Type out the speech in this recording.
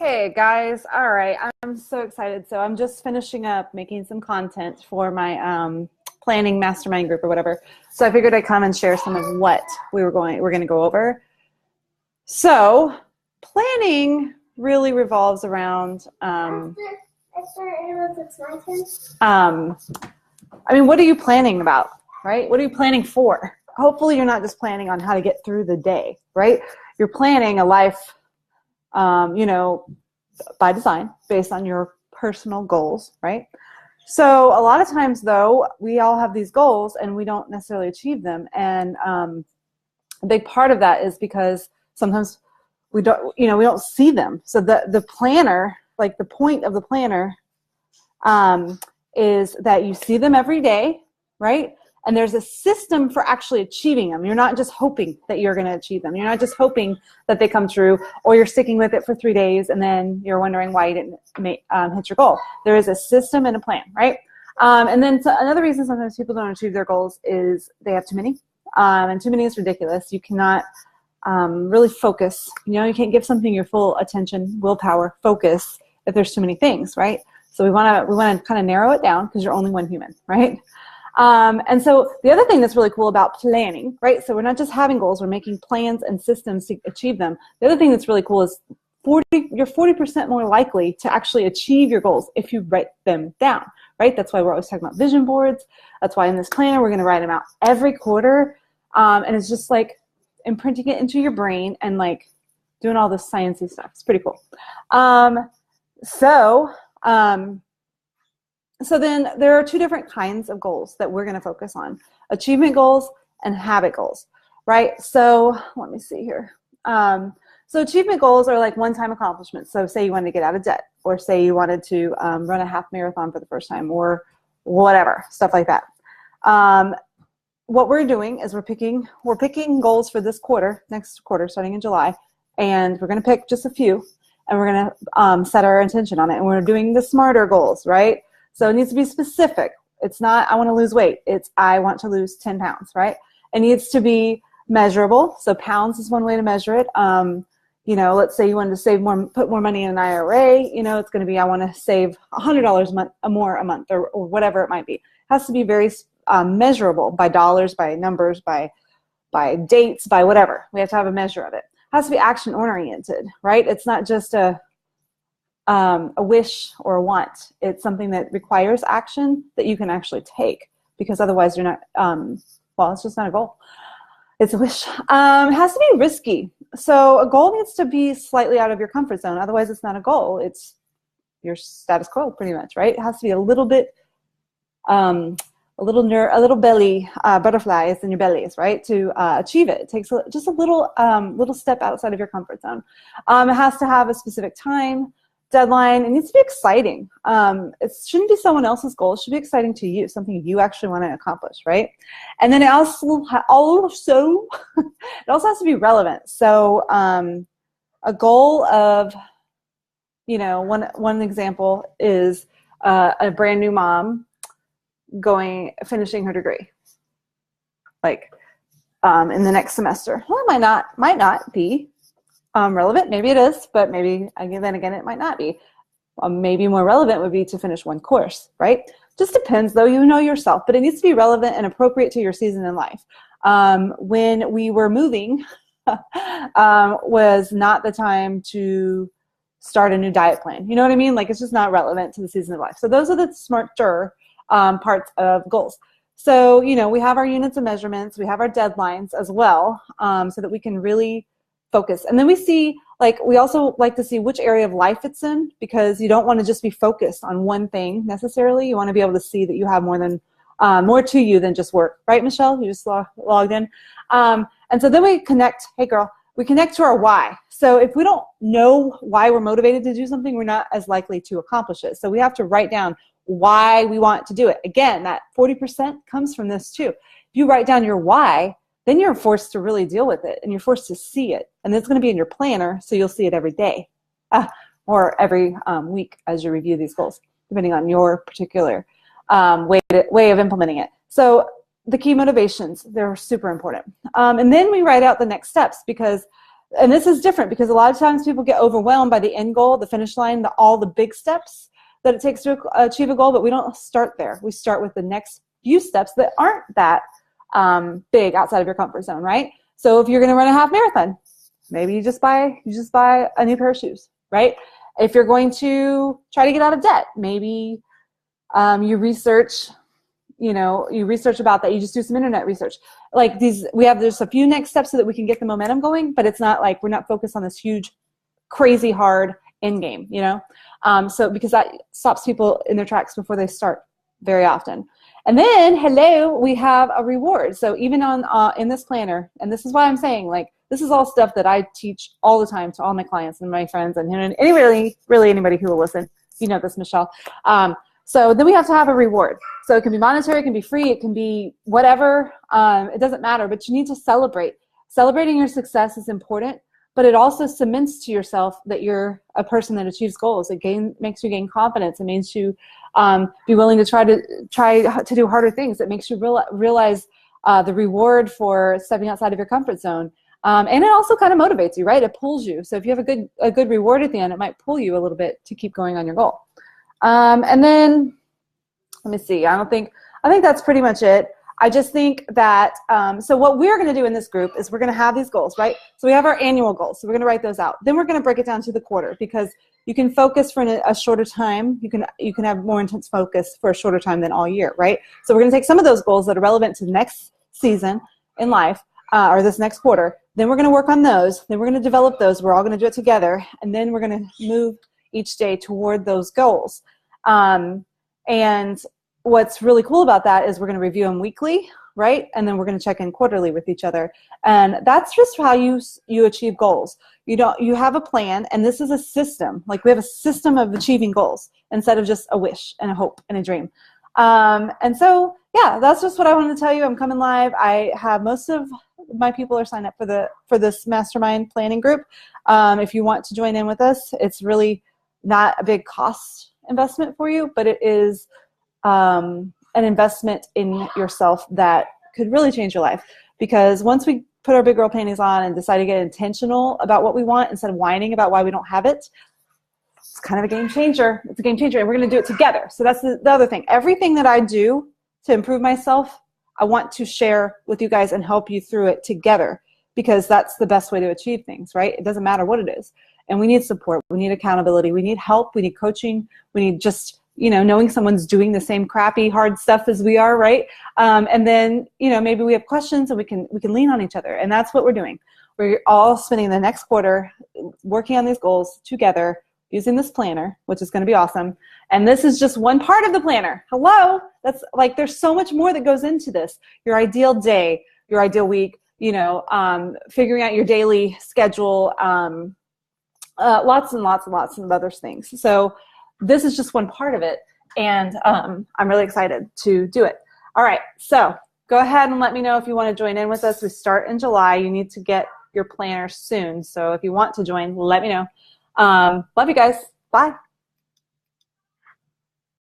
Hey guys, all right, I'm so excited. So I'm just finishing up making some content for my planning mastermind group or whatever. So I figured I'd come and share some of what we're going to go over. So planning really revolves around um, I mean, what are you planning about, right? What are you planning for? Hopefully you're not just planning on how to get through the day, right? You're planning a life you know, by design, based on your personal goals, right? So a lot of times, though, we all have these goals and we don't necessarily achieve them. And a big part of that is because sometimes we don't see them. So the planner, like the point of the planner, is that you see them every day, right? And there's a system for actually achieving them. You're not just hoping that you're going to achieve them. You're not just hoping that they come true, or you're sticking with it for 3 days and then you're wondering why you didn't hit your goal. There is a system and a plan, right? And then another reason sometimes people don't achieve their goals is they have too many. And too many is ridiculous. You cannot really focus. You can't give something your full attention, willpower, focus if there's too many things, right? So we want to kind of narrow it down because you're only one human, right? And so the other thing that's really cool about planning, right? So we're not just having goals, we're making plans and systems to achieve them. The other thing that's really cool is you're 40% more likely to actually achieve your goals if you write them down, right? That's why we're always talking about vision boards. That's why in this planner, we're going to write them out every quarter. And it's just like imprinting it into your brain and like doing all this sciencey stuff. It's pretty cool. So then there are two different kinds of goals that we're going to focus on: achievement goals and habit goals, right? So let me see here. So achievement goals are like one-time accomplishments. So say you wanted to get out of debt, or say you wanted to run a half marathon for the first time, or whatever, stuff like that. What we're doing is we're picking goals for this quarter, next quarter, starting in July, and we're going to pick just a few, and we're going to set our intention on it. And we're doing the smarter goals, right? So it needs to be specific. It's not, I want to lose weight. It's, I want to lose 10 pounds, right? It needs to be measurable. So pounds is one way to measure it. Let's say you wanted to save more, put more money in an IRA. It's going to be, I want to save $100 more a month, or whatever it might be. It has to be very measurable by dollars, by numbers, by dates, by whatever. We have to have a measure of it. It has to be action oriented, right? It's not just a wish or a want. It's something that requires action that you can actually take, because otherwise you're not, it's just not a goal. It's a wish. It has to be risky. So a goal needs to be slightly out of your comfort zone. Otherwise it's not a goal. It's your status quo pretty much, right? It has to be a little bit, a little belly, butterflies in your bellies, right? To achieve it. It takes just a little step outside of your comfort zone. It has to have a specific time, deadline. It needs to be exciting. It shouldn't be someone else's goal. It should be exciting to you, something you actually want to accomplish, right? And then it also has to be relevant. So a goal of, one example is a brand new mom finishing her degree, like in the next semester. Well, it might not be relevant. Maybe it is, but maybe then again it might not be. Maybe more relevant would be to finish one course, right? Just depends, though. You know yourself, but it needs to be relevant and appropriate to your season in life. When we were moving, was not the time to start a new diet plan. You know what I mean? Like, it's just not relevant to the season of life. So those are the smarter parts of goals. So, we have our units of measurements, we have our deadlines as well, so that we can really focus. And then we also like to see which area of life it's in, because you don't want to just be focused on one thing necessarily. You want to be able to see that you have more to you than just work. Right, Michelle? You just logged in. And so then we connect, hey girl, we connect to our why. So if we don't know why we're motivated to do something, we're not as likely to accomplish it. So we have to write down why we want to do it. Again, that 40% comes from this too. If you write down your why, then you're forced to really deal with it, and you're forced to see it. And it's going to be in your planner, so you'll see it every day or every week as you review these goals, depending on your particular way of implementing it. So the key motivations, they're super important. And then we write out the next steps, because and this is different because a lot of times people get overwhelmed by the end goal, the finish line, all the big steps that it takes to achieve a goal, but we don't start there. We start with the next few steps that aren't that big outside of your comfort zone, right? So if you're going to run a half marathon, maybe you just buy a new pair of shoes, right? If you're going to try to get out of debt, maybe you research about that. You just do some internet research. Like there's a few next steps so that we can get the momentum going, but it's not like we're not focused on this huge, crazy hard end game, so because that stops people in their tracks before they start very often. And then, we have a reward. So even on in this planner, and this is why I'm saying, like, this is all stuff that I teach all the time to all my clients and my friends and anybody who will listen. You know this, Michelle. So then we have to have a reward. So it can be monetary, it can be free, it can be whatever. It doesn't matter, but you need to celebrate. Celebrating your success is important, but it also cements to yourself that you're a person that achieves goals. It makes you gain confidence. It makes you be willing to try to do harder things. It makes you realize the reward for stepping outside of your comfort zone. And it also kind of motivates you, right? It pulls you. So if you have a good reward at the end, it might pull you a little bit to keep going on your goal. And then, let me see, I think that's pretty much it. I just think that, so what we're going to do in this group is we're going to have these goals, right? So we have our annual goals. So we're going to write those out. Then we're going to break it down to the quarter because you can focus for a shorter time. You can have more intense focus for a shorter time than all year, right? So we're going to take some of those goals that are relevant to the next season in life, or this next quarter. Then we're going to work on those. Then we're going to develop those. We're all going to do it together. And then we're going to move each day toward those goals. And what's really cool about that is we're going to review them weekly, right? And then we're going to check in quarterly with each other. And that's just how you achieve goals. You have a plan, and this is a system. Like, we have a system of achieving goals instead of just a wish and a hope and a dream. And so, yeah, that's just what I wanted to tell you. I'm coming live. I have most of my people are signed up for this mastermind planning group. If you want to join in with us, it's really not a big cost investment for you, but it is an investment in yourself that could really change your life. Because once we put our big girl panties on and decide to get intentional about what we want instead of whining about why we don't have it, it's kind of a game changer. It's a game changer, and we're going to do it together. So that's the other thing. Everything that I do to improve myself, I want to share with you guys and help you through it together, because that's the best way to achieve things, right? It doesn't matter what it is. And we need support. We need accountability. We need help. We need coaching. We need just, knowing someone's doing the same crappy, hard stuff as we are, right? And then, maybe we have questions and we can lean on each other. And that's what we're doing. We're all spending the next quarter working on these goals together using this planner, which is going to be awesome. And this is just one part of the planner. Hello? That's like, there's so much more that goes into this. Your ideal day, your ideal week, figuring out your daily schedule, lots and lots and lots of other things. So this is just one part of it, and I'm really excited to do it. All right, so go ahead and let me know if you want to join in with us. We start in July. You need to get your planner soon. So if you want to join, let me know. Love you guys. Bye.